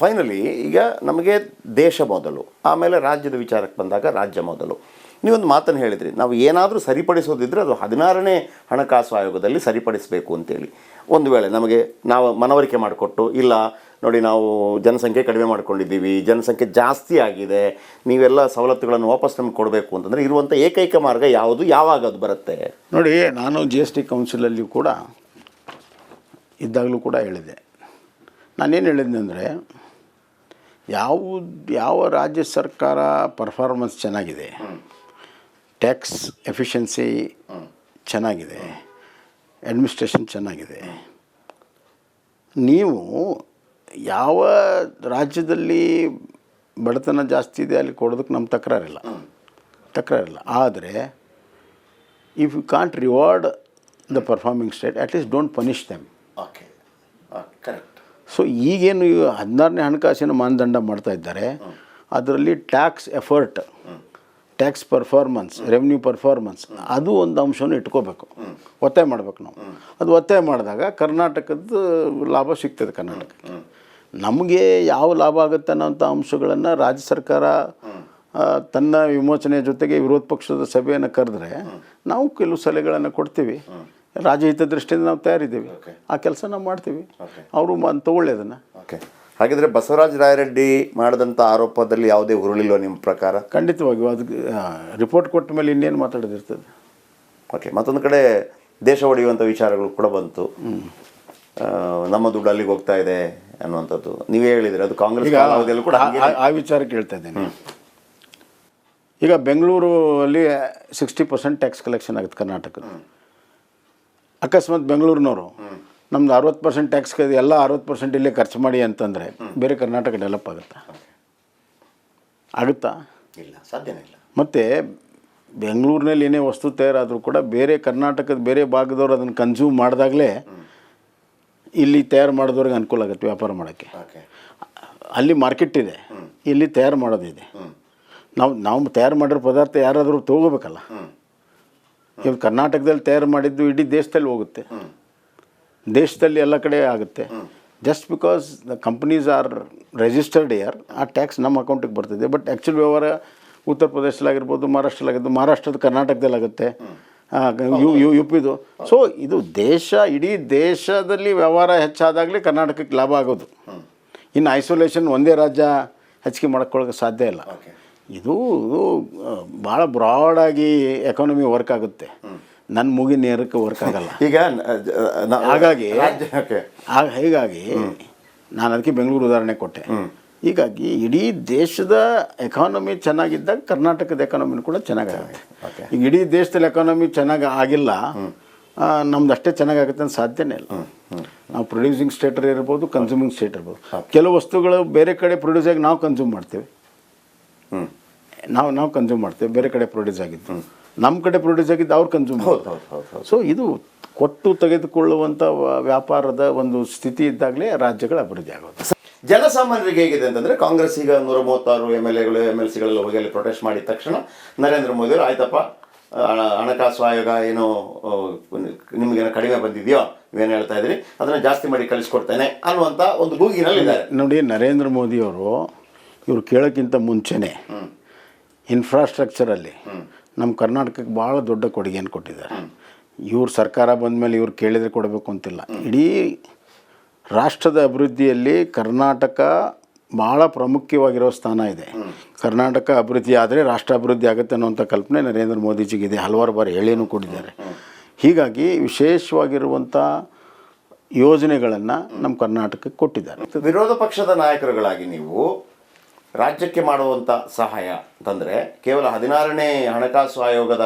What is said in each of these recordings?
Finally ಈಗ ನಮಗೆ ದೇಶ ಮೊದಲು, ಆಮೇಲೆ ರಾಜ್ಯದ ವಿಚಾರಕ್ಕೆ ಬಂದಾಗ ರಾಜ್ಯ ಮೊದಲು. ನೀವೊಂದು ಮಾತನ್ನು ಹೇಳಿದ್ರಿ, ನಾವು ಏನಾದರೂ ಸರಿಪಡಿಸೋದಿದ್ದರೆ ಅದು 16ನೇ ಹಣಕಾಸು ಆಯೋಗದಲ್ಲಿ ಸರಿಪಡಿಸಬೇಕು ಅಂತೇಳಿ. ಒಂದು ವೇಳೆ ನಮಗೆ ನಾವು ಮನವರಿಕೆ ಮಾಡಿಕೊಟ್ಟು, ಇಲ್ಲ ನೋಡಿ ನಾವು ಜನಸಂಖ್ಯೆ ಕಡಿಮೆ ಮಾಡ್ಕೊಂಡಿದ್ದೀವಿ, ಜನಸಂಖ್ಯೆ ಜಾಸ್ತಿ ಆಗಿದೆ, ನೀವೆಲ್ಲ ಸವಲತ್ತುಗಳನ್ನು ವಾಪಸ್ ನಮ್ಗೆ ಕೊಡಬೇಕು ಅಂತಂದರೆ ಇರುವಂಥ ಏಕೈಕ ಮಾರ್ಗ ಯಾವುದು, ಯಾವಾಗ ಅದು ಬರುತ್ತೆ? ನೋಡಿ, ನಾನು GST ಕೌನ್ಸಿಲಲ್ಲಿಯೂ ಕೂಡ ಇದ್ದಾಗಲೂ ಕೂಡ ಹೇಳಿದೆ. ನಾನೇನು ಹೇಳಿದ್ದೆ ಅಂದರೆ, ಯಾವ ರಾಜ್ಯ ಸರ್ಕಾರ ಪರ್ಫಾರ್ಮೆನ್ಸ್ ಚೆನ್ನಾಗಿದೆ, ಟ್ಯಾಕ್ಸ್ ಎಫಿಷಿಯನ್ಸಿ ಚೆನ್ನಾಗಿದೆ, ಅಡ್ಮಿನಿಸ್ಟ್ರೇಷನ್ ಚೆನ್ನಾಗಿದೆ, ನೀವು ಯಾವ ರಾಜ್ಯದಲ್ಲಿ ಬಡತನ ಜಾಸ್ತಿ ಇದೆ ಅಲ್ಲಿ ಕೊಡೋದಕ್ಕೆ ನಮ್ಮ ತಕರಾರಿಲ್ಲ. ಆದರೆ if you can't reward the performing state, at least don't punish them. Okay, correct. So ಈಗೇನು 16ನೇ ಹಣಕಾಸಿನ ಮಾನದಂಡ ಮಾಡ್ತಾ ಇದ್ದಾರೆ, ಅದರಲ್ಲಿ tax effort, tax performance, revenue performance, ಅದು ಒಂದು ಅಂಶವನ್ನು ಇಟ್ಕೋಬೇಕು, ಒತ್ತಾಯ ಮಾಡಬೇಕು ನಾವು. ಅದು ಒತ್ತಾಯ ಮಾಡಿದಾಗ ಕರ್ನಾಟಕದ ಲಾಭ ಸಿಗ್ತದೆ. ಕರ್ನಾಟಕಕ್ಕೆ ನಮಗೆ ಯಾವ ಲಾಭ ಆಗುತ್ತೆ ಅನ್ನೋಂಥ ಅಂಶಗಳನ್ನು ರಾಜ್ಯ ಸರ್ಕಾರ ತನ್ನ ವಿಮೋಚನೆಯ ಜೊತೆಗೆ ವಿರೋಧ ಪಕ್ಷದ ಸಭೆಯನ್ನು ಕರೆದ್ರೆ ನಾವು ಕೆಲವು ಸಲಹೆಗಳನ್ನು ಕೊಡ್ತೀವಿ. ರಾಜ್ಯಹಿತ ದೃಷ್ಟಿಯಿಂದ ನಾವು ತಯಾರಿದ್ದೀವಿ, ಆ ಕೆಲಸ ನಾವು ಮಾಡ್ತೀವಿ. ಅವರು ತಗೊಳ್ಳಿ ಅದನ್ನು. ಓಕೆ, ಹಾಗಿದ್ರೆ ಬಸವರಾಜ ರಾಯರೆಡ್ಡಿ ಮಾಡಿದಂಥ ಆರೋಪದಲ್ಲಿ ಯಾವುದೇ ಹುರುಳಿಲ್ವ ನಿಮ್ಮ ಪ್ರಕಾರ? ಖಂಡಿತವಾಗಿಯೂ ಅದಕ್ಕೆ ರಿಪೋರ್ಟ್ ಕೊಟ್ಟ ಮೇಲೆ ಇನ್ನೇನು ಮಾತಾಡೋದಿರ್ತದೆ. ಓಕೆ, ಮತ್ತೊಂದು ಕಡೆ ದೇಶ ಒಡೆಯುವಂಥ ವಿಚಾರಗಳು ಕೂಡ ಬಂತು. ನಮ್ಮ ದುಡ್ಡು ಅಲ್ಲಿಗೆ ಹೋಗ್ತಾ ಇದೆ ಅನ್ನುವಂಥದ್ದು ನೀವೇ ಹೇಳಿದರೆ, ಅದು ಕಾಂಗ್ರೆಸ್ ಕಾಲದಲ್ಲೂ ಕೂಡ ಆ ವಿಚಾರಕ್ಕೆ ಹೇಳ್ತಾ ಇದ್ದೇನೆ. ಈಗ ಬೆಂಗಳೂರಲ್ಲಿ 60% ಟ್ಯಾಕ್ಸ್ ಕಲೆಕ್ಷನ್ ಆಗುತ್ತೆ ಕರ್ನಾಟಕದ. ಅಕಸ್ಮಾತ್ ಬೆಂಗಳೂರಿನವರು ನಮ್ದು 60% ಟ್ಯಾಕ್ಸ್ ಎಲ್ಲ 60% ಇಲ್ಲೇ ಖರ್ಚು ಮಾಡಿ ಅಂತಂದರೆ ಬೇರೆ ಕರ್ನಾಟಕ ಡೆವಲಪ್ ಆಗುತ್ತಾ? ಇಲ್ಲ, ಸಾಧ್ಯನೇ ಇಲ್ಲ. ಮತ್ತು ಬೆಂಗಳೂರಿನಲ್ಲಿ ಏನೇ ವಸ್ತು ತಯಾರಾದರೂ ಕೂಡ ಬೇರೆ ಕರ್ನಾಟಕದ ಬೇರೆ ಭಾಗದವ್ರು ಅದನ್ನು ಕನ್ಸ್ಯೂಮ್ ಮಾಡಿದಾಗಲೇ ಇಲ್ಲಿ ತಯಾರು ಮಾಡಿದವ್ರಿಗೆ ಅನುಕೂಲ ಆಗುತ್ತೆ ವ್ಯಾಪಾರ ಮಾಡೋಕ್ಕೆ. ಅಲ್ಲಿ ಮಾರ್ಕೆಟ್ ಇದೆ, ಇಲ್ಲಿ ತಯಾರು ಮಾಡೋದಿದೆ. ನಾವು ತಯಾರು ಮಾಡಿರೋ ಪದಾರ್ಥ ಯಾರಾದರೂ ತೊಗೋಬೇಕಲ್ಲ. ಇವಾಗ ಕರ್ನಾಟಕದಲ್ಲಿ ತಯಾರು ಮಾಡಿದ್ದು ಇಡೀ ದೇಶದಲ್ಲಿ ಹೋಗುತ್ತೆ, ದೇಶದಲ್ಲಿ ಎಲ್ಲ ಕಡೆ ಆಗುತ್ತೆ. Just because the companies are registered year, ಆ ಟ್ಯಾಕ್ಸ್ ನಮ್ಮ ಅಕೌಂಟಿಗೆ ಬರ್ತದೆ. ಬಟ್ ಆ್ಯಕ್ಚುಲ್ ವ್ಯವಹಾರ ಉತ್ತರ ಪ್ರದೇಶದಲ್ಲಾಗಿರ್ಬೋದು, ಮಹಾರಾಷ್ಟ್ರಲ್ಲಾಗಿರ್ಬೋದು, ಮಹಾರಾಷ್ಟ್ರದ ಕರ್ನಾಟಕದಲ್ಲಿ ಆಗುತ್ತೆ, ಯು ಪಿದು. ಸೊ ಇದು ಇಡೀ ದೇಶದಲ್ಲಿ ವ್ಯವಹಾರ ಹೆಚ್ಚಾದಾಗಲೇ ಕರ್ನಾಟಕಕ್ಕೆ ಲಾಭ ಆಗೋದು. ಇನ್ನು ಐಸೋಲೇಷನ್ ಒಂದೇ ರಾಜ್ಯ ಹೆಚ್ಚಿಗೆ ಮಾಡ್ಕೊಳ್ಳೋಕೆ ಸಾಧ್ಯ ಇಲ್ಲ. ಇದು ಭಾಳ ಬ್ರಾಡಾಗಿ ಎಕಾನಮಿ ವರ್ಕ್ ಆಗುತ್ತೆ, ನನ್ನ ಮೂಗಿನ ನೇರಕ್ಕೆ ವರ್ಕ್ ಆಗಲ್ಲ. ಈಗ ಹೀಗಾಗಿ ನಾನು ಅದಕ್ಕೆ ಬೆಂಗಳೂರು ಉದಾಹರಣೆ ಕೊಟ್ಟೆ. ಹೀಗಾಗಿ ಇಡೀ ದೇಶದ ಎಕಾನಮಿ ಚೆನ್ನಾಗಿದ್ದಾಗ ಕರ್ನಾಟಕದ ಎಕಾನಮಿನೂ ಕೂಡ ಚೆನ್ನಾಗಾಗುತ್ತೆ. ಈಗ ಇಡೀ ದೇಶದಲ್ಲಿ ಎಕಾನಮಿ ಚೆನ್ನಾಗಿ ಆಗಿಲ್ಲ, ನಮ್ದು ಅಷ್ಟೇ ಚೆನ್ನಾಗಾಗುತ್ತೆ ಅಂತ ಸಾಧ್ಯನೇ ಇಲ್ಲ. ನಾವು ಪ್ರೊಡ್ಯೂಸಿಂಗ್ ಸ್ಟೇಟರ್ ಇರ್ಬೋದು, ಕನ್ಸ್ಯೂಮಿಂಗ್ ಸ್ಟೇಟ್ ಇರ್ಬೋದು. ಕೆಲವು ವಸ್ತುಗಳು ಬೇರೆ ಕಡೆ ಪ್ರೊಡ್ಯೂಸ್ ಆಗಿ ನಾವು ಕನ್ಸ್ಯೂಮ್ ಮಾಡ್ತೇವೆ, ನಾವು ಕನ್ಸ್ಯೂಮ್ ಮಾಡ್ತೇವೆ. ಬೇರೆ ಕಡೆ ಪ್ರೊಡ್ಯೂಸ್ ಆಗಿದ್ದು ನಮ್ಮ ಕಡೆ ಪ್ರೊಡ್ಯೂಸ್ ಆಗಿದ್ದು ಅವ್ರು ಕನ್ಸ್ಯೂಮ್ ಮಾಡ್ತಾರೆ. ಸೊ ಇದು ಕೊಟ್ಟು ತೆಗೆದುಕೊಳ್ಳುವಂಥ ವ್ಯಾಪಾರದ ಒಂದು ಸ್ಥಿತಿ ಇದ್ದಾಗಲೇ ರಾಜ್ಯಗಳ ಅಭಿವೃದ್ಧಿ ಆಗೋದು. ಜನಸಾಮಾನ್ಯರಿಗೆ ಹೇಗಿದೆ ಅಂತಂದರೆ, ಕಾಂಗ್ರೆಸ್ ಈಗ 136 MLCಗಳೆಲ್ಲ ಹೋಗಿ ಅಲ್ಲಿ ಪ್ರೊಟೆಸ್ಟ್ ಮಾಡಿದ ತಕ್ಷಣ ನರೇಂದ್ರ ಮೋದಿಯವರು ಆಯ್ತಪ್ಪ, ಹಣಕಾಸು ಆಯೋಗ ಏನೋ ನಿಮಗೇನೋ ಕಡಿಮೆ ಬಂದಿದೆಯೋ, ನೀವೇನು ಹೇಳ್ತಾ ಇದ್ರಿ ಅದನ್ನು ಜಾಸ್ತಿ ಮಾಡಿ ಕಳಿಸ್ಕೊಡ್ತೇನೆ ಅನ್ನುವಂಥ ಒಂದು ಗೂಗಿನಲ್ಲಿದ್ದಾರೆ. ನೋಡಿ, ನರೇಂದ್ರ ಮೋದಿಯವರು ಇವರು ಕೇಳೋಕ್ಕಿಂತ ಮುಂಚೆನೇ ಇನ್ಫ್ರಾಸ್ಟ್ರಕ್ಚರಲ್ಲಿ ನಮ್ಮ ಕರ್ನಾಟಕಕ್ಕೆ ಭಾಳ ದೊಡ್ಡ ಕೊಡುಗೆಯನ್ನು ಕೊಟ್ಟಿದ್ದಾರೆ. ಇವ್ರ ಸರ್ಕಾರ ಬಂದ ಮೇಲೆ ಇವ್ರು ಕೇಳಿದರೆ ಕೊಡಬೇಕು ಅಂತಿಲ್ಲ. ಇಡೀ ರಾಷ್ಟ್ರದ ಅಭಿವೃದ್ಧಿಯಲ್ಲಿ ಕರ್ನಾಟಕ ಭಾಳ ಪ್ರಾಮುಖ್ಯವಾಗಿರೋ ಸ್ಥಾನ ಇದೆ. ಕರ್ನಾಟಕ ಅಭಿವೃದ್ಧಿ ಆದರೆ ರಾಷ್ಟ್ರ ಅಭಿವೃದ್ಧಿ ಆಗುತ್ತೆ ಅನ್ನೋಂಥ ಕಲ್ಪನೆ ನರೇಂದ್ರ ಮೋದಿಜಿಗಿದೆ. ಹಲವಾರು ಬಾರಿ ಹೇಳಿನೂ ಕೊಟ್ಟಿದ್ದಾರೆ. ಹೀಗಾಗಿ ವಿಶೇಷವಾಗಿರುವಂಥ ಯೋಜನೆಗಳನ್ನು ನಮ್ಮ ಕರ್ನಾಟಕಕ್ಕೆ ಕೊಟ್ಟಿದ್ದಾರೆ. ವಿರೋಧ ಪಕ್ಷದ ನಾಯಕರುಗಳಾಗಿ ನೀವು ರಾಜ್ಯಕ್ಕೆ ಮಾಡುವಂಥ ಸಹಾಯ ಅಂತಂದರೆ ಕೇವಲ 16ನೇ ಹಣಕಾಸು ಆಯೋಗದ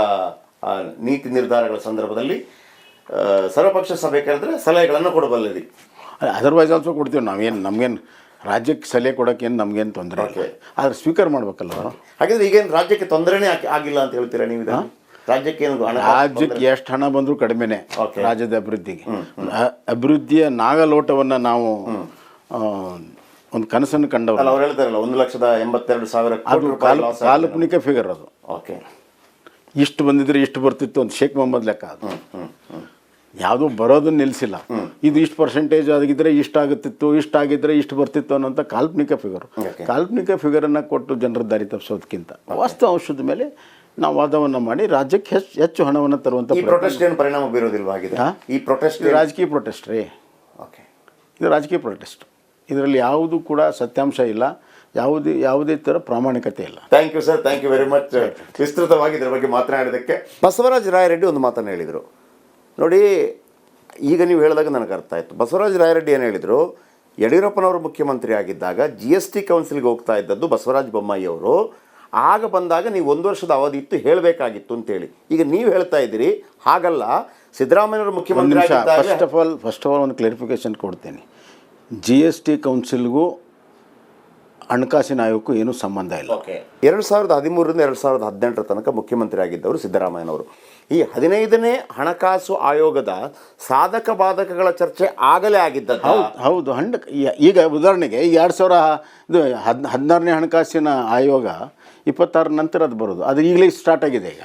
ನೀತಿ ನಿರ್ಧಾರಗಳ ಸಂದರ್ಭದಲ್ಲಿ ಸರ್ವಪಕ್ಷ ಸಭೆ ಕರೆದರೆ ಸಲಹೆಗಳನ್ನು ಕೊಡಬಲ್ಲಿರಿ. ಅದರ್ವೈಸ್ ಆಲ್ಸೋ ಕೊಡ್ತೀವಿ. ನಮಗೇನು ರಾಜ್ಯಕ್ಕೆ ಸಲಹೆ ಕೊಡೋಕ್ಕೇನು ನಮಗೇನು ತೊಂದರೆ ಇಲ್ಲ, ಆದರೆ ಸ್ವೀಕಾರ ಮಾಡಬೇಕಲ್ಲ. ಹಾಗಿದ್ರೆ ಈಗೇನು ರಾಜ್ಯಕ್ಕೆ ತೊಂದರೆನೇ ಆಗಿಲ್ಲ ಅಂತ ಹೇಳ್ತೀರಾ ನೀವು? ರಾಜ್ಯಕ್ಕೆ ಎಷ್ಟು ಹಣ ಬಂದರೂ ಕಡಿಮೆನೇ ರಾಜ್ಯದ ಅಭಿವೃದ್ಧಿಗೆ. ಅಭಿವೃದ್ಧಿಯ ನಾಗಲೋಟವನ್ನು ನಾವು ಒಂದು ಕನಸನ್ನು ಕಂಡವರು. ಅವ್ರು ಹೇಳ್ತಾರಲ್ಲ 1,82,000 ಅದು ಕಾಲ್ಪನಿಕ ಫಿಗರ್ ಅದು. ಓಕೆ, ಇಷ್ಟು ಬಂದಿದ್ರೆ ಇಷ್ಟು ಬರ್ತಿತ್ತು ಅಂತ ಶೇಖ್ ಮೊಹಮ್ಮದ್ ಲೆಕ್ಕ ಅದು. ಯಾವುದೂ ಬರೋದನ್ನ ನಿಲ್ಲಿಸಿಲ್ಲ. ಇದು ಇಷ್ಟು ಪರ್ಸೆಂಟೇಜ್ ಆಗಿದ್ದರೆ ಇಷ್ಟಾಗುತ್ತಿತ್ತು, ಇಷ್ಟಾಗಿದ್ದರೆ ಇಷ್ಟು ಬರ್ತಿತ್ತು ಅನ್ನೋಂಥ ಕಾಲ್ಪನಿಕ ಫಿಗರು. ಕಾಲ್ಪನಿಕ ಫಿಗರನ್ನು ಕೊಟ್ಟು ಜನರ ದಾರಿ ತಪ್ಪಿಸೋದಕ್ಕಿಂತ ವಾಸ್ತವ ಅಂಶದ ಮೇಲೆ ನಾವು ವಾದವನ್ನು ಮಾಡಿ ರಾಜ್ಯಕ್ಕೆ ಹೆಚ್ಚು ಹಣವನ್ನು ತರುವಂಥ ಪ್ರೊಟೆಸ್ಟ್ ಏನು ಪರಿಣಾಮ ಬೀರೋದಿಲ್ವಾಗಿದೆ ಈ ಪ್ರೊಟೆಸ್ಟ್? ರಾಜಕೀಯ ಪ್ರೊಟೆಸ್ಟ್ ರೀ. ಓಕೆ, ಇದು ರಾಜಕೀಯ ಪ್ರೊಟೆಸ್ಟ್. ಇದರಲ್ಲಿ ಯಾವುದೂ ಕೂಡ ಸತ್ಯಾಂಶ ಇಲ್ಲ, ಯಾವುದೇ ಥರ ಪ್ರಾಮಾಣಿಕತೆ ಇಲ್ಲ. Thank you sir, thank you very much ವಿಸ್ತೃತವಾಗಿ ಇದರ ಬಗ್ಗೆ ಮಾತನಾಡಿದ್ದಕ್ಕೆ. ಬಸವರಾಜ ರಾಯರೆಡ್ಡಿ ಒಂದು ಮಾತನ್ನು ಹೇಳಿದರು ನೋಡಿ, ಈಗ ನೀವು ಹೇಳಿದಾಗ ನನಗೆ ಅರ್ಥ ಆಯಿತು. ಬಸವರಾಜ ರಾಯರೆಡ್ಡಿ ಏನು ಹೇಳಿದರು, ಯಡಿಯೂರಪ್ಪನವರು ಮುಖ್ಯಮಂತ್ರಿ ಆಗಿದ್ದಾಗ GST ಕೌನ್ಸಿಲ್ಗೆ ಹೋಗ್ತಾ ಇದ್ದದ್ದು ಬಸವರಾಜ ಬೊಮ್ಮಾಯಿ ಅವರು. ಆಗ ಬಂದಾಗ ನೀವು 1 ವರ್ಷದ ಅವಧಿ ಇತ್ತು ಹೇಳಬೇಕಾಗಿತ್ತು ಅಂತೇಳಿ. ಈಗ ನೀವು ಹೇಳ್ತಾ ಇದ್ದೀರಿ ಹಾಗಲ್ಲ, ಸಿದ್ದರಾಮಯ್ಯವರು ಮುಖ್ಯಮಂತ್ರಿ ಆಗಿದ್ದಾಗ. ಫಸ್ಟ್ ಆಫ್ ಆಲ್ ಒಂದು ಕ್ಲಾರಿಫಿಕೇಶನ್ ಕೊಡ್ತೇನೆ. GST ಕೌನ್ಸಿಲ್ಗೂ ಹಣಕಾಸಿನ ಆಯೋಗಕ್ಕೂ ಏನೂ ಸಂಬಂಧ ಇಲ್ಲ. 2013ರಿಂದ 2018 ತನಕ ಮುಖ್ಯಮಂತ್ರಿ ಆಗಿದ್ದವರು ಸಿದ್ದರಾಮಯ್ಯನವರು. ಈ 15ನೇ ಹಣಕಾಸು ಆಯೋಗದ ಸಾಧಕ ಬಾಧಕಗಳ ಚರ್ಚೆ ಆಗಲೇ ಆಗಿದ್ದದ್ದು. ಹೌದು. ಈಗ ಉದಾಹರಣೆಗೆ 2016ನೇ ಹಣಕಾಸಿನ ಆಯೋಗ 26 ನಂತರ ಅದು ಬರೋದು. ಅದು ಈಗಲೇ ಸ್ಟಾರ್ಟ್ ಆಗಿದೆ. ಈಗ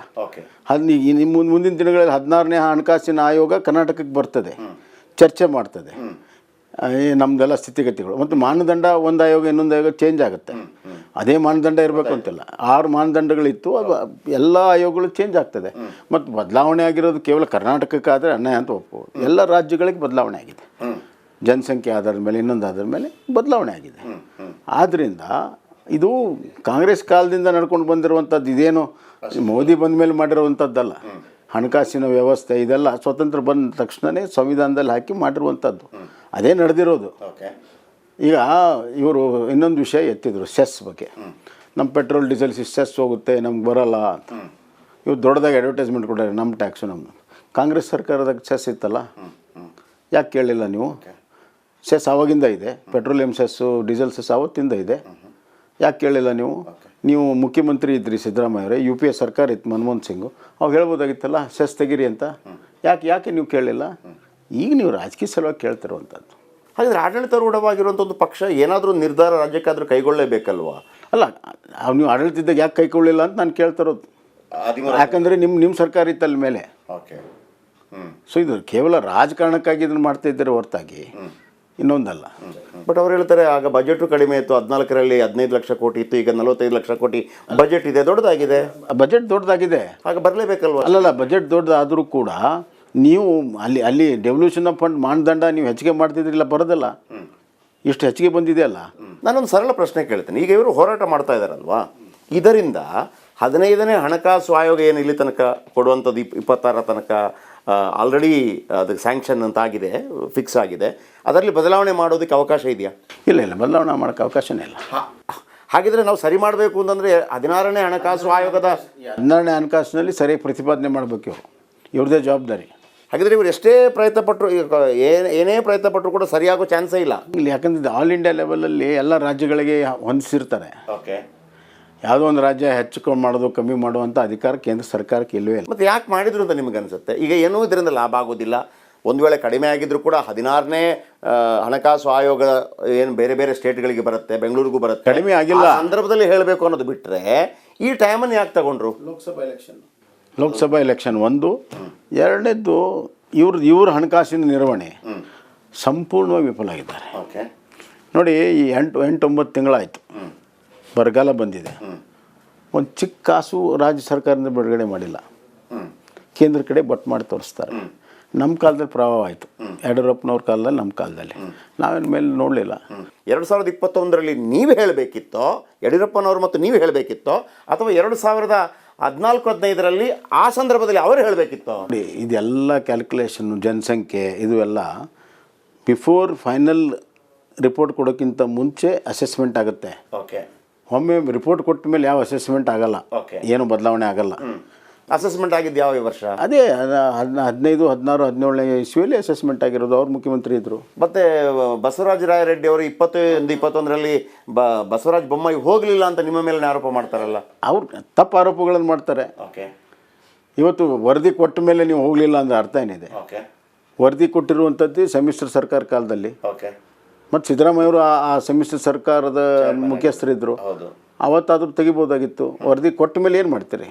ನಿಮ್ಮ ಮುಂದಿನ ದಿನಗಳಲ್ಲಿ 16ನೇ ಹಣಕಾಸಿನ ಆಯೋಗ ಕರ್ನಾಟಕಕ್ಕೆ ಬರ್ತದೆ, ಚರ್ಚೆ ಮಾಡ್ತದೆ ನಮ್ಮದೆಲ್ಲ ಸ್ಥಿತಿಗತಿಗಳು. ಮತ್ತು ಮಾನದಂಡ ಒಂದು ಆಯೋಗ ಇನ್ನೊಂದು ಆಯೋಗ ಚೇಂಜ್ ಆಗುತ್ತೆ. ಅದೇ ಮಾನದಂಡ ಇರಬೇಕು ಅಂತಿಲ್ಲ. 6 ಮಾನದಂಡಗಳಿತ್ತು, ಅದು ಎಲ್ಲ ಆಯೋಗಗಳು ಚೇಂಜ್ ಆಗ್ತದೆ. ಮತ್ತು ಬದಲಾವಣೆ ಆಗಿರೋದು ಕೇವಲ ಕರ್ನಾಟಕಕ್ಕಾದರೆ ಅನ್ಯಾಯ ಅಂತ ಒಪ್ಬೋದು. ಎಲ್ಲ ರಾಜ್ಯಗಳಿಗೆ ಬದಲಾವಣೆ ಆಗಿದೆ. ಜನಸಂಖ್ಯೆ ಆಧಾರದ ಮೇಲೆ ಇನ್ನೊಂದು ಆಧಾರದ ಮೇಲೆ ಬದಲಾವಣೆ ಆಗಿದೆ. ಆದ್ದರಿಂದ ಇದು ಕಾಂಗ್ರೆಸ್ ಕಾಲದಿಂದ ನಡ್ಕೊಂಡು ಬಂದಿರುವಂಥದ್ದು, ಇದೇನು ಮೋದಿ ಬಂದ ಮೇಲೆ ಮಾಡಿರುವಂಥದ್ದಲ್ಲ. ಹಣಕಾಸಿನ ವ್ಯವಸ್ಥೆ ಇದೆಲ್ಲ ಸ್ವತಂತ್ರ ಬಂದ ತಕ್ಷಣವೇ ಸಂವಿಧಾನದಲ್ಲಿ ಹಾಕಿ ಮಾಡಿರುವಂಥದ್ದು. ಅದೇ ನಡೆದಿರೋದು. ಈಗ ಇವರು ಇನ್ನೊಂದು ವಿಷಯ ಎತ್ತಿದ್ರು, ಸೆಸ್ ಬಗ್ಗೆ. ನಮ್ಮ ಪೆಟ್ರೋಲ್ ಡೀಸೆಲ್ ಸೆಸ್ ಹೋಗುತ್ತೆ, ನಮ್ಗೆ ಬರೋಲ್ಲ ಅಂತ. ಇವ್ರು ದೊಡ್ಡದಾಗಿ ಅಡ್ವರ್ಟೈಸ್ಮೆಂಟ್ ಕೊಟ್ಟಾರೆ, ನಮ್ಮ ಟ್ಯಾಕ್ಸು ನಮ್ಮದು. ಕಾಂಗ್ರೆಸ್ ಸರ್ಕಾರದಾಗ ಸೆಸ್ ಇತ್ತಲ್ಲ, ಯಾಕೆ ಕೇಳಲಿಲ್ಲ ನೀವು? ಸೆಸ್ ಆವಾಗಿಂದ ಇದೆ, ಪೆಟ್ರೋಲಿಯಂ ಸೆಸ್ಸು ಡೀಸೆಲ್ ಸೆಸ್ ಆವತ್ತಿಂದ ಇದೆ. ಯಾಕೆ ಕೇಳಿಲ್ಲ ನೀವು? ನೀವು ಮುಖ್ಯಮಂತ್ರಿ ಇದ್ರಿ ಸಿದ್ದರಾಮಯ್ಯವರೇ, UPA ಸರ್ಕಾರ ಇತ್ತು ಮನಮೋಹನ್ ಸಿಂಗು, ಅವಾಗ ಹೇಳ್ಬೋದಾಗಿತ್ತಲ್ಲ ಸೆಸ್ ತೆಗೀರಿ ಅಂತ. ಯಾಕೆ ನೀವು ಕೇಳಲಿಲ್ಲ? ಈಗ ನೀವು ರಾಜಕೀಯ ಸಲುವಾಗಿ ಕೇಳ್ತಿರುವಂಥದ್ದು. ಹಾಗಾದರೆ ಆಡಳಿತಾರೂಢವಾಗಿರುವಂಥ ಒಂದು ಪಕ್ಷ ಏನಾದರೂ ನಿರ್ಧಾರ ರಾಜ್ಯಕ್ಕಾದರೂ ಕೈಗೊಳ್ಳಲೇಬೇಕಲ್ವಾ? ಅಲ್ಲ, ನೀವು ಆಡಳಿತದಾಗ ಯಾಕೆ ಕೈಗೊಳ್ಳಿಲ್ಲ ಅಂತ ನಾನು ಕೇಳ್ತಿರೋದು. ಯಾಕಂದರೆ ನಿಮ್ಮ ಸರ್ಕಾರ ಇತ್ತಲ್ಲ ಮೇಲೆ. ಸೊ ಇದು ಕೇವಲ ರಾಜಕಾರಣಕ್ಕಾಗಿ ಇದನ್ನು ಮಾಡ್ತಾ ಇದ್ದಾರೆ ಹೊರತಾಗಿ ಇನ್ನೊಂದಲ್ಲ. ಬಟ್ ಅವ್ರು ಹೇಳ್ತಾರೆ ಆಗ ಬಜೆಟು ಕಡಿಮೆ ಇತ್ತು, 14ರಲ್ಲಿ 15 ಲಕ್ಷ ಕೋಟಿ ಇತ್ತು, ಈಗ 45 ಲಕ್ಷ ಕೋಟಿ ಬಜೆಟ್ ಇದೆ, ದೊಡ್ಡದಾಗಿದೆ. ಬಜೆಟ್ ದೊಡ್ಡದಾಗಿದೆ, ಆಗ ಬರಲೇಬೇಕಲ್ವ? ಅಲ್ಲಲ್ಲ, ಬಜೆಟ್ ದೊಡ್ಡದಾದರೂ ಕೂಡ ನೀವು ಅಲ್ಲಿ ಡೆವಲ್ಯೂಷನ್ ಆಫ್ ಫಂಡ್ ಮಾನದಂಡ ನೀವು ಹೆಚ್ಚಿಗೆ ಮಾಡ್ತಿದ್ರಿಲ್ಲ, ಬರೋದಲ್ಲ. ಇಷ್ಟು ಹೆಚ್ಚಿಗೆ ಬಂದಿದೆ ಅಲ್ಲ. ನಾನೊಂದು ಸರಳ ಪ್ರಶ್ನೆ ಕೇಳ್ತೀನಿ. ಈಗ ಇವರು ಹೋರಾಟ ಮಾಡ್ತಾ ಇದ್ದಾರಲ್ವಾ, ಇದರಿಂದ 15ನೇ ಹಣಕಾಸು ಆಯೋಗ ಏನು ಇಲ್ಲಿ ತನಕ ಕೊಡುವಂಥದ್ದು 26 ತನಕ ಆಲ್ರೆಡಿ ಅದಕ್ಕೆ ಸ್ಯಾಂಕ್ಷನ್ ಅಂತ ಆಗಿದೆ, ಫಿಕ್ಸ್ ಆಗಿದೆ. ಅದರಲ್ಲಿ ಬದಲಾವಣೆ ಮಾಡೋದಕ್ಕೆ ಅವಕಾಶ ಇದೆಯಾ? ಇಲ್ಲ, ಬದಲಾವಣೆ ಮಾಡೋಕ್ಕೆ ಅವಕಾಶನೇ ಇಲ್ಲ. ಹಾಗಿದ್ರೆ ನಾವು ಸರಿ ಮಾಡಬೇಕು ಅಂತಂದರೆ 16ನೇ ಹಣಕಾಸು ಆಯೋಗದ 16ನೇ ಹಣಕಾಸಿನಲ್ಲಿ ಸರಿಯಾಗಿ ಪ್ರತಿಪಾದನೆ ಮಾಡಬೇಕು. ಇವ್ರದ್ದೇ ಜವಾಬ್ದಾರಿ. ಹಾಗಿದ್ರೆ ಇವರು ಎಷ್ಟೇ ಪ್ರಯತ್ನ ಪಟ್ಟರು, ಏನೇ ಪ್ರಯತ್ನ ಪಟ್ಟರು ಕೂಡ ಸರಿಯಾಗೋ ಚಾನ್ಸೇ ಇಲ್ಲ ಇಲ್ಲಿ. ಯಾಕಂದರೆ ಆಲ್ ಇಂಡಿಯಾ ಲೆವೆಲಲ್ಲಿ ಎಲ್ಲ ರಾಜ್ಯಗಳಿಗೆ ಹೊಂದಿಸಿರ್ತಾರೆ. ಯಾವುದೋ ಒಂದು ರಾಜ್ಯ ಹೆಚ್ಚು ಮಾಡೋದು ಕಮ್ಮಿ ಮಾಡುವಂಥ ಅಧಿಕಾರ ಕೇಂದ್ರ ಸರ್ಕಾರಕ್ಕೆ ಇಲ್ಲವೇ ಇಲ್ಲ. ಮತ್ತು ಯಾಕೆ ಮಾಡಿದ್ರು ಅಂತ ನಿಮಗೆ ಅನಿಸುತ್ತೆ? ಈಗ ಏನೂ ಇದರಿಂದ ಲಾಭ ಆಗೋದಿಲ್ಲ. ಒಂದು ವೇಳೆ ಕಡಿಮೆ ಆಗಿದ್ದರೂ ಕೂಡ 16ನೇ ಹಣಕಾಸು ಆಯೋಗ ಏನು ಬೇರೆ ಬೇರೆ ಸ್ಟೇಟ್ಗಳಿಗೆ ಬರುತ್ತೆ, ಬೆಂಗಳೂರಿಗೂ ಬರುತ್ತೆ, ಕಡಿಮೆ ಆಗಿಲ್ಲ. ಸಂದರ್ಭದಲ್ಲಿ ಹೇಳಬೇಕು ಅನ್ನೋದು ಬಿಟ್ಟರೆ ಈ ಟೈಮನ್ನು ಯಾಕೆ ತಗೊಂಡ್ರು? ಲೋಕಸಭಾ ಎಲೆಕ್ಷನ್ ಒಂದು. ಎರಡನೇದ್ದು ಇವ್ರ ಹಣಕಾಸಿನ ನಿರ್ವಹಣೆ ಸಂಪೂರ್ಣವಾಗಿ ವಿಫಲ ಆಗಿದ್ದಾರೆ. ನೋಡಿ, ಈ 8-9 ತಿಂಗಳಾಯಿತು, ಬರಗಾಲ ಬಂದಿದೆ. ಒಂದು ಚಿಕ್ಕ ಕಾಸು ರಾಜ್ಯ ಸರ್ಕಾರದಿಂದ ಬಿಡುಗಡೆ ಮಾಡಿಲ್ಲ. ಕೇಂದ್ರ ಕಡೆ ಬಟ್ ಮಾಡಿ ತೋರಿಸ್ತಾರೆ. ನಮ್ಮ ಕಾಲದಲ್ಲಿ ಪ್ರಭಾವ ಆಯಿತು, ಯಡಿಯೂರಪ್ಪನವ್ರ ಕಾಲದಲ್ಲಿ, ನಮ್ಮ ಕಾಲದಲ್ಲಿ ನಾವೇನು ಮೇಲೆ ನೋಡಲಿಲ್ಲ. 2021ರಲ್ಲಿ ನೀವು ಹೇಳಬೇಕಿತ್ತೋ, ಯಡಿಯೂರಪ್ಪನವರು ಮತ್ತು ನೀವು ಹೇಳಬೇಕಿತ್ತೋ, ಅಥವಾ 2014-15ರಲ್ಲಿ ಆ ಸಂದರ್ಭದಲ್ಲಿ ಅವರು ಹೇಳಬೇಕಿತ್ತೋ? ಇದೆಲ್ಲ ಕ್ಯಾಲ್ಕುಲೇಷನ್ನು, ಜನಸಂಖ್ಯೆ, ಇದು ಎಲ್ಲ ಬಿಫೋರ್ ಫೈನಲ್ ರಿಪೋರ್ಟ್ ಕೊಡೋಕ್ಕಿಂತ ಮುಂಚೆ ಅಸೆಸ್ಮೆಂಟ್ ಆಗುತ್ತೆ. ಒಮ್ಮೆ ರಿಪೋರ್ಟ್ ಕೊಟ್ಟ ಮೇಲೆ ಯಾವ ಅಸೆಸ್ಮೆಂಟ್ ಆಗಲ್ಲ, ಏನು ಬದಲಾವಣೆ ಆಗಲ್ಲ. ಅಸೆಸ್ಮೆಂಟ್ ಆಗಿದ್ದು ಯಾವ ವರ್ಷ? ಅದೇ 15, 16, 17ನೇ ಇಸ್ವಿಯಲ್ಲಿ ಅಸೆಸ್ಮೆಂಟ್ ಆಗಿರೋದು. ಅವ್ರು ಮುಖ್ಯಮಂತ್ರಿ ಇದ್ದರು. ಮತ್ತು ಬಸವರಾಜ ರಾಯರೆಡ್ಡಿ ಅವರು 21ರಲ್ಲಿ ಬಸವರಾಜ ಬೊಮ್ಮಾಯಿ ಹೋಗಲಿಲ್ಲ ಅಂತ ನಿಮ್ಮ ಮೇಲೆ ಆರೋಪ ಮಾಡ್ತಾರಲ್ಲ, ಅವ್ರು ತಪ್ಪು ಆರೋಪಗಳನ್ನು ಮಾಡ್ತಾರೆ. ಇವತ್ತು ವರದಿ ಕೊಟ್ಟ ಮೇಲೆ ನೀವು ಹೋಗಲಿಲ್ಲ ಅಂದರೆ ಅರ್ಥ ಏನಿದೆ? ವರದಿ ಕೊಟ್ಟಿರುವಂಥದ್ದು ಸಮ್ಮಿಶ್ರ ಸರ್ಕಾರ ಕಾಲದಲ್ಲಿ. ಮತ್ತು ಸಿದ್ದರಾಮಯ್ಯವರು ಆ ಸಮ್ಮಿಶ್ರ ಸರ್ಕಾರದ ಮುಖ್ಯಸ್ಥರಿದ್ದರು. ಅವತ್ತಾದರೂ ತೆಗಿಬೋದಾಗಿತ್ತು. ವರದಿ ಕೊಟ್ಟ ಮೇಲೆ ಏನು ಮಾಡ್ತೀರಿ?